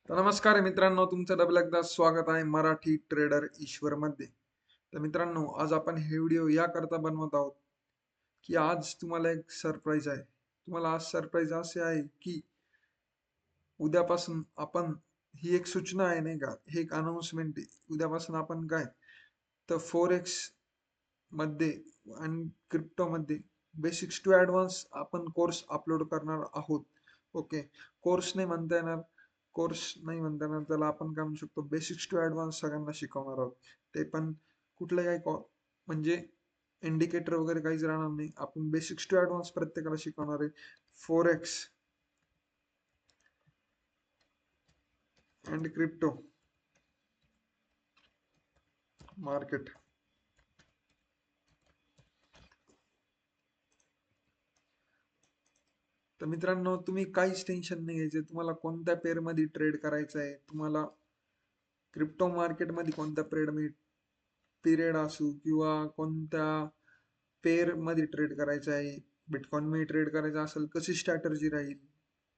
तर नमस्कार मित्रांनो, तुमचं डबल एकदा स्वागत आहे मराठी ट्रेडर ईश्वर मध्ये. तर मित्रांनो, आज आपण हे व्हिडिओ याकरता बनवत आहोत की आज तुम्हाला एक सरप्राईज आहे. तुम्हाला आज सरप्राईज असे आहे की उद्यापासून आपण, ही एक सूचना आहे नाही का, हे एक अनाउन्समेंट आहे. उद्यापासून आपण काय, तर फोरेक्स मध्ये आणि क्रिप्टो मध्ये बेसिक्स टू ॲडव्हान्स आपण कोर्स अपलोड करणार आहोत. ओके, कोर्स नाही म्हणता येणार, त्याला आपण काय म्हणू शकतो, बेसिक्स टू ॲडव्हान्स सगळ्यांना शिकवणार आहोत. ते पण कुठलं काही म्हणजे इंडिकेटर वगैरे काहीच राहणार नाही. आपण बेसिक्स टू ॲडव्हान्स प्रत्येकाला शिकवणार आहे. Forex and crypto market. तर मित्रांनो, तुम्ही काहीच टेन्शन नाही घ्यायचे. तुम्हाला कोणत्या पेअरमध्ये ट्रेड करायचं आहे, तुम्हाला क्रिप्टो मार्केटमध्ये कोणत्या पिरियड असू किंवा कोणत्या पेअर मध्ये ट्रेड करायचं आहे, बिटकॉइन मध्ये ट्रेड करायचं असेल, कशी स्ट्रॅटर्जी राहील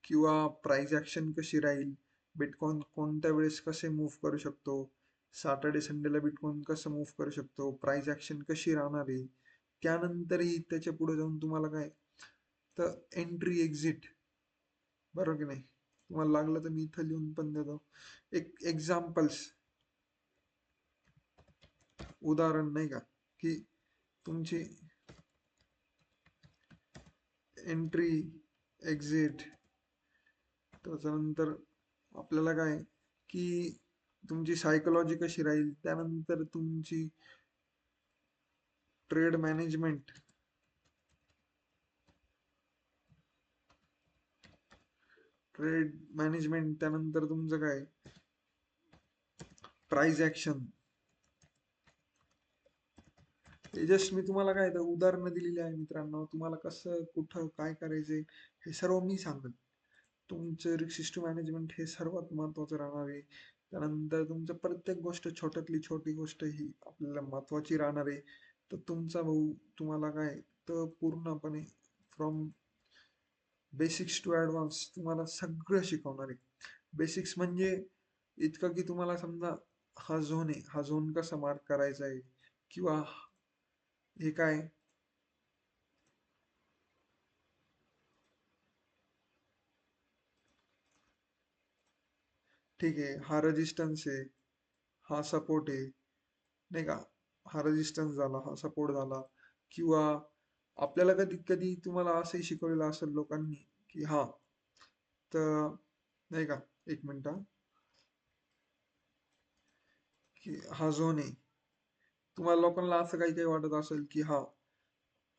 किंवा प्राइस ऍक्शन कशी राहील, बिटकॉइन कोणत्या वेळेस कसे मूव्ह करू शकतो, सॅटर्डे संडेला बिटकॉइन कसं मूव्ह करू शकतो, प्राइस ऍक्शन कशी राहणार आहे, त्यानंतरही त्याच्या पुढे जाऊन तुम्हाला काय, तर एंट्री एक्झिट, बरोबर की नाही. तुम्हाला लागलं तर मी इथं लिहून पण देतो एक एक्झाम्पल्स, उदाहरण नाही का, की तुमची एंट्री एक्झिट, त्याच्यानंतर आपल्याला काय, की तुमची सायकोलॉजी कशी राहील, त्यानंतर तुमची ट्रेड मॅनेजमेंट, त्यानंतर तुमचं काय, प्राइस ऍक्शन. हे जस्ट मी तुम्हाला काय तर उदाहरणं दिलेली आहे मित्रांनो. तुम्हाला कसं कुठं काय करायचंय हे सर्व मी सांगेन. तुमचं रिस्क मॅनेजमेंट हे सर्वात महत्वाचं राहणार आहे. त्यानंतर तुमचं प्रत्येक गोष्ट, छोट्यातली छोटी गोष्ट ही आपल्याला महत्वाची राहणार आहे. तर तुमचा भाऊ तुम्हाला काय, तर पूर्णपणे फ्रॉम बेसिक्स टू ॲडव्हान्स तुम्हाला सगळं शिकवणार आहे. बेसिक्स म्हणजे इतकं की तुम्हाला समजा हा झोन आहे, हा झोन कसा मार्क करायचा आहे, किंवा हे काय, ठीक आहे, हा रेजिस्टन्स आहे, हा सपोर्ट आहे, नाही का, हा रेजिस्टन्स झाला, हा सपोर्ट झाला. किंवा आपल्याला कधी कधी तुम्हाला असंही शिकवलेलं असेल लोकांनी, की हा, तर नाही का, एक मिनिट हा, की हा झोन आहे. तुम्हाला लोकांना असं काही काही वाटत असेल की हा,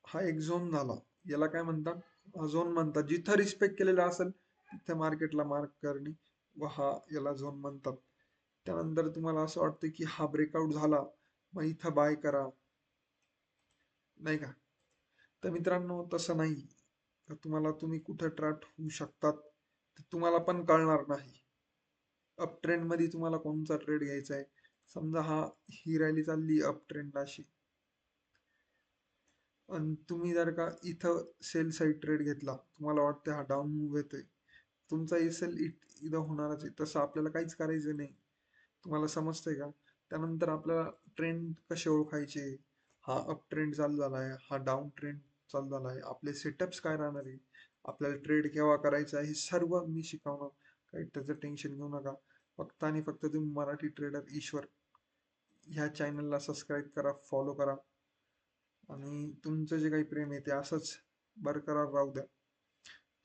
हा एक झोन झाला, याला काय म्हणतात, हा झोन म्हणतात. जिथं रिस्पेक्ट केलेला असेल तिथे मार्केटला मार्क करणे, व हा याला झोन म्हणतात. त्यानंतर तुम्हाला असं वाटतं की हा ब्रेकआउट झाला, मग इथं बाय करा, नाही का. तर मित्रांनो, तसं नाही. तर तुम्ही कुठं ट्रॅप होऊ शकतात ते तुम्हाला पण कळणार नाही. अप ट्रेंड मध्ये तुम्हाला कोणता ट्रेड घ्यायचा आहे. समजा ही रॅली चालली अप ट्रेंड अशी, आणि तुम्ही जर का इथं सेल साईड ट्रेड घेतला, तुम्हाला वाटतं हा डाऊन मूव्ह येतोय, तुमचा एसएल इथं होणारच आहे. तसं आपल्याला काहीच करायचं नाही. तुम्हाला समजतंय का. त्यानंतर आपल्याला ट्रेंड कसे ओळखायचे, हा अप ट्रेंड चालू झाला आहे, हा डाऊन ट्रेंड चालू झाला आहे, आपले सेटअप्स काय राहणार आहे, आपल्याला ट्रेड केव्हा करायचा आहे, हे सर्व मी शिकवणार. काही त्याचं टेन्शन घेऊ नका. फक्त आणि फक्त तुम्ही मराठी ट्रेडर ईश्वर ह्या चॅनलला सबस्क्राईब करा, फॉलो करा, आणि तुमचं जे काही प्रेम आहे ते असंच बरकरार राहू द्या.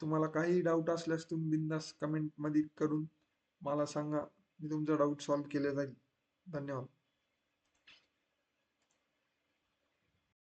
तुम्हाला काही डाऊट असल्यास तुम्ही बिंदास कमेंट मध्ये करून मला सांगा. मी तुमचा डाऊट सॉल्व्ह केले जाईल. धन्यवाद.